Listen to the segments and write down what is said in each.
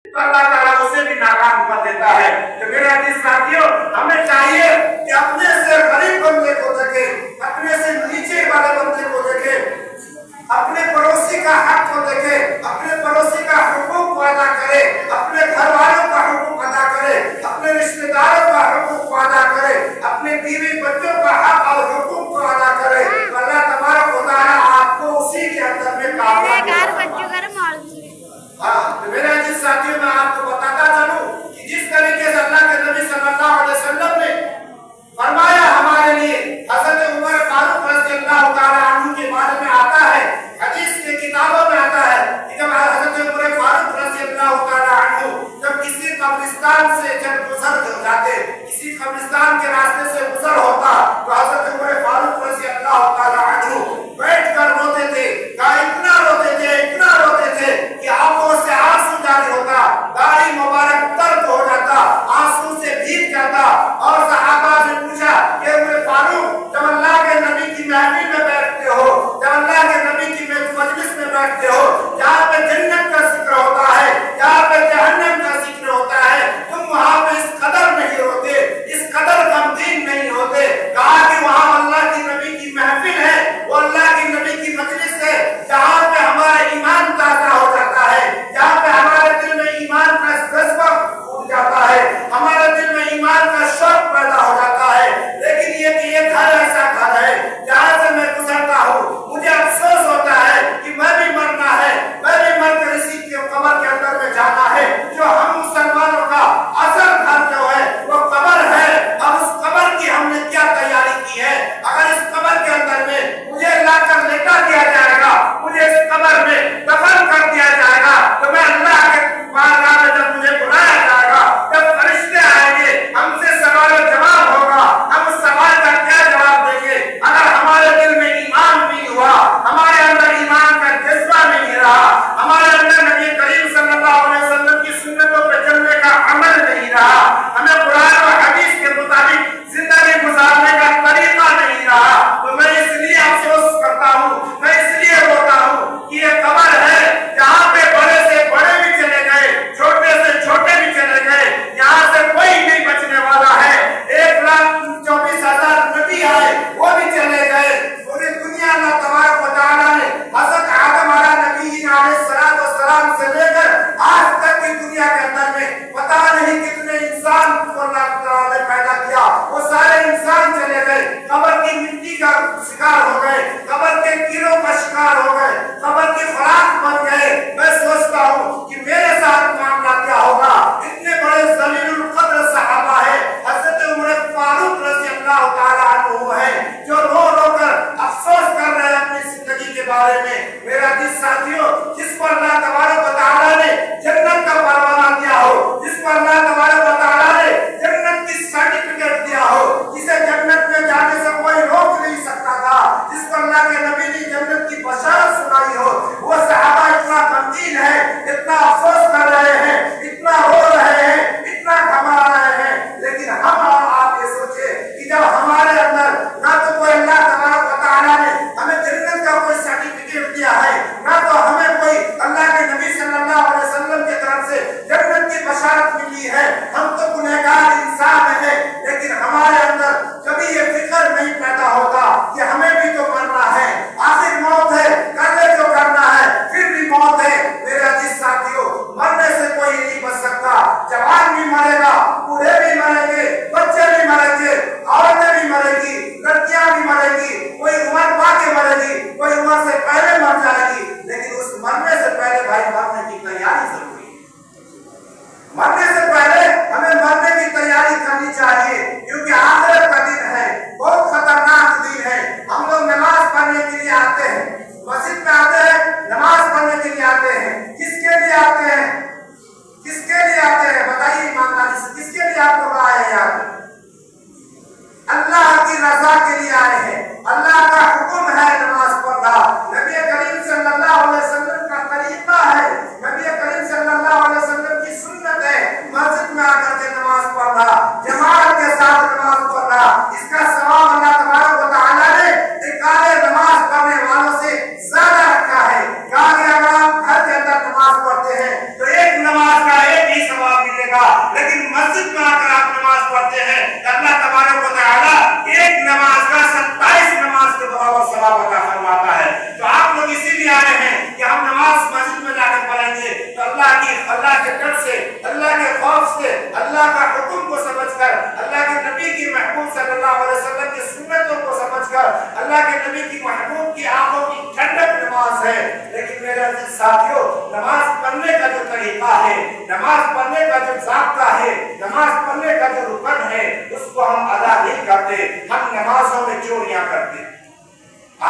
اللہ تعالیٰ اسے بھی ناکام کر دیتا ہے۔ تو میرے عزیز ساتھیوں، ہمیں چاہیے کہ اپنے سے غریب بندے کو دیکھے، اپنے سے نیچے والے بندے کو دیکھے، اپنے پڑوسی کا حق کو دیکھے، اپنے پڑوسی کا حقوق کو ادا کرے، اپنے گھر والوں کا حقوق ادا کرے، اپنے رشتہ داروں کا حقوق کو ادا کرے، اپنے بیوی بچوں کا حق اور حقوق کو ادا کرے۔ اللہ تبارک و تعالیٰ آپ کو اسی کے اندر میں کامیابی میرے عزیز ساتھیوں، میں آپ کو بتاتا چلوں کہ جس طریقے سے اللہ کے نبی صلی اللہ علیہ وسلم نے فرمایا ہمارے لیے، حضرت عمر فاروق رضی اللہ تعالیٰ عنہ کے بارے میں آتا ہے، حدیث کے کتابوں میں آتا ہے کہ جب حضرت عمر فاروق رضی اللہ تعالیٰ عنہ جب کسی قبرستان سے جب گزر جاتے، کسی قبرستان کے راستے سے گزر ہوتا، تو حضرت عمر فاروق رضی اللہ تعالیٰ عنہ بیٹھ کر روتے تھے، اتنا روتے تھے، اتنا روتے تھے کہ آنکھوں سے آنسو جاری ہوتا، داڑھی مبارک ترک ہو جاتا، آنسو سے بھیگ جاتا۔ اور صحابہ نے پوچھا کہ عمر فاروق، جب اللہ کے نبی کی محفل میں بیٹھتے ہو، جب اللہ کے نبی کی مجلس میں بیٹھتے ہو، جہاں پہ جنت کا ذکر ہوتا ہے، جہاں پہ جہنم کا ذکر ہوتا ہے، تم وہاں پہ اس قدر نہیں ہوتے، اس قدر غمگین نہیں ہوتے؟ کہا کہ وہاں اللہ کی نبی کی محفل ہے، وہ اللہ کی نبی کی مجلس ہے، جہاں پہ ہمارا ایمان تازہ ہو جاتا ہے، جہاں پہ ہمارے دل میں ایمان کا جذبہ پھوٹ جاتا ہے، ہمارے دل میں ایمان کا شوق پیدا ہو جاتا ہے۔ لیکن یہ کہ یہ گھر ایسا گھر ہے جہاں سے میں گزرتا ہوں، مجھے افسوس ہوتا ہے کہ میں بھی مرنا ہے، میں بھی مر کر اسی کے قبر کے اندر میں جانا ہے۔ جو ہم مسلمانوں کا اصل گھر جو ہے وہ قبر ہے، اور اس قبر کی ہم نے کیا تیاری کی ہے؟ اگر اس قبر کے اندر میں مجھے لا کر لیٹا دیا جائے گا، مجھے اس قبر میں دفن کر دیا جائے گا، تو میں اللہ کے بارگاہ میں جب مجھے بلایا جائے گا، جب فرشتے آئیں گے، ہم سے سوال و جواب ہوگا، ہم اس سوال کا کیا جواب دیں گے؟ اگر ہمارے دل میں ایمان نہیں ہوا، ہمارے اندر ایمان کا جذبہ نہیں رہا، ہمارے اندر نبی کریم صلی اللہ علیہ وسلم کی سنتوں پہ چلنے کا عمل نہیں رہا، ہمیں قرآن و حدیث کے مطابق زندگی گزارنے کا طریقہ نہیں رہا، تو میں اس لیے افسوس کرتا ہوں، میں اس لیے روتا ہوں کہ یہ قبر ہے جہاں پہ بڑے سے بڑے بھی چلے گئے، چھوٹے سے چھوٹے بھی چلے گئے، یہاں سے کوئی نہیں بچنے والا ہے۔ 1,24,000 نبی آئے، وہ بھی چلے گئے، پوری دنیا اللہ تبارک و تعالیٰ نے حضرت آدم علیہ نبی علیہ السلام سے لے کر آج تک کی دنیا کے اندر میں پتہ نہیں کتنے انسان کو اللہ تعالیٰ نے پیدا کیا، وہ سارے انسان چلے گئے، قبر کی مٹی کا شکار ہو گئے، قبر کے کیڑوں کا شکار ہو گئے، قبر کی خوراک بن گئے۔ میں سوچتا ہوں کہ میرے ساتھ معاملہ کیا ہوگا؟ اتنے بڑے ذلیل القدر صحابہ ہیں، حضرت عمر فاروق رضی اللہ تعالیٰ عنہ ہیں، جو رو رو کر افسوس کر رہے ہیں اپنی زندگی کے بارے میں۔ میرے عزیز ساتھیوں، جس کو اللہ تبارک و تعالیٰ نے جنت کا پروانہ دیا ہو، جس کو اللہ تبارک و تعالیٰ نے جنت کی سرٹیفکیٹ دیا ہو، جسے جنت میں جانے سے کوئی روک نہیں سکتا تھا، جس کو اللہ کے نبی نے جنت کی بشارت سنائی ہو، وہ صحابہ اتنا غمگین ہے، اتنا افسوس کر رہے ہیں، اتنا رو رہے ہیں، اتنا گھبرا رہے ہیں۔ لیکن ہم اور آپ یہ سوچے کہ جب ہمارے اندر نہ تو کوئی اللہ تبارک و تعالیٰ نے ہمیں جنت کا کوئی سرٹیفکیٹ دیا ہے، نہ تو ہمیں کوئی اللہ کے نبی صلی اللہ علیہ وسلم کی طرف سے جنت کی بشارت ملی ہے، ہم تو گنہگار انسان ہیں، لیکن ہمارے اندر کبھی یہ فکر نہیں پیدا ہوتا کہ ہمیں بھی تو مرنا ہے، آخر موت ہے، کر لے جو کرنا ہے، پھر بھی موت ہے۔ میرے عزیز ساتھیوں، مرنے سے کوئی نہیں بچ سکتا، جوان بھی مرے گا، بوڑھے بھی مریں گے، بچے بھی مریں گے، عورتیں بھی مریں گی، لڑکیاں بھی مریں گی، کوئی عمر پا کے مرے گی، کوئی عمر سے پہلے مر جائے گی، لیکن اس مرنے سے پہلے بھائی مرنے کی تیاری ضروری ہے۔ مرنے سے پہلے ہمیں مرنے کی تیاری کرنی چاہیے، کیونکہ آخرت کا دن ہے، بہت خطرناک دن ہے۔ ہم لوگ نماز پڑھنے کے لیے آتے ہیں، مسجد میں آتے ہیں، نماز پڑھنے کے لیے آتے ہیں، کس کے لیے آتے ہیں؟ کس کے لیے آتے ہیں؟ بتائیے ایمانداری اللہ کے ڈر سے، اللہ کے خوف سے، اللہ کا حکم کو سمجھ کر، اللہ کے نبی کی محبوب صلی اللہ علیہ وسلم کی سنتوں کو سمجھ کر، اللہ کے نبی کی محبوب کی آنکھوں کی ٹھنڈک نماز ہے۔ لیکن میرے عزیز ساتھیوں، نماز پڑھنے کا جو طریقہ ہے، نماز پڑھنے کا جو ضابطہ ہے، نماز پڑھنے کا جو رکن ہے، اس کو ہم ادا نہیں کرتے، ہم نمازوں میں چوریاں کرتے ہیں۔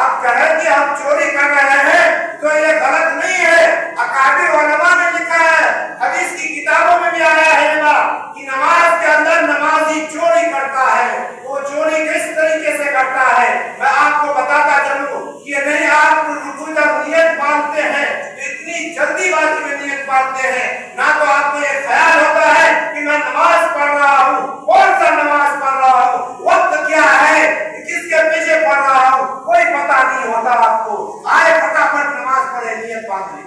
آپ کہیں کہ ہم چوری کر رہے ہیں تو یہ غلط نہیں ہے، اکابر علماء نے لکھا ہے، حدیث کی کتابوں میں بھی آیا ہے کہ نماز کے اندر نمازی چوری کرتا ہے۔ وہ چوری کس طریقے سے کرتا ہے میں آپ کو بتاتا چلوں کہ نہیں، آپ جب نیت باندھتے ہیں تو اتنی جلدی بازی میں نیت باندھتے ہیں، نہ تو آپ کو یہ خیال ہوتا ہے کہ میں نماز پڑھ رہا ہوں، کون سا نماز پڑھ رہا ہوں، وقت کیا ہے، کس کے پیچھے پڑھ رہا ہوں، کوئی پتہ نہیں ہوتا آپ کو۔ آئے فٹافٹ نماز پڑھے، نیت باندھ لی۔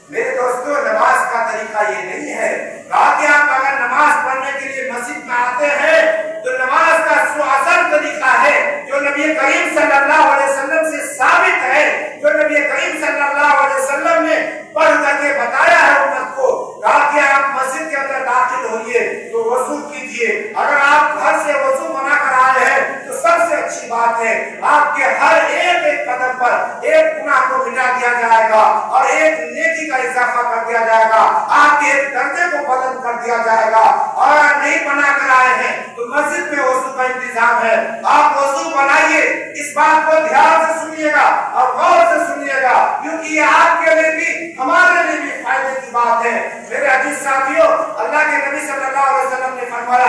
میرے دوستو، نماز کا طریقہ یہ نہیں ہے۔ کہا کہ آپ اگر نماز پڑھنے کے لیے مسجد میں آتے ہیں تو نماز کا اصل طریقہ ہے جو نبی کریم صلی اللہ علیہ وسلم سے ثابت ہے، جو نبی کریم صلی اللہ علیہ وسلم نے پڑھ کر کے بتایا ہے امت کو۔ کہا کہ آپ مسجد کے اندر داخل ہوئیے تو وضو کیجئے، اگر آپ گھر سے وضو بنا کر آئے ہیں تو سب سے اچھی بات ہے، آپ کے ہر ایک ایک قدم پر ایک گناہ کو مٹا دیا جائے گا اور ایک نیکی کا اضافہ کر دیا جائے گا، آپ کے ایک درجے کو بلند کر دیا جائے گا۔ اور نہیں بنا کر آئے ہیں تو مسجد میں وضو کا انتظام ہے، آپ وضو بنائیے۔ اس بات کو دھیان سے سنیے گا اور غور سے سنیے گا، کیونکہ یہ آپ کے لیے بھی ہمارے لیے بھی فائدے کی بات ہے۔ میرے عزیز ساتھیوں، اللہ کے نبی صلی اللہ علیہ وسلم نے فرمایا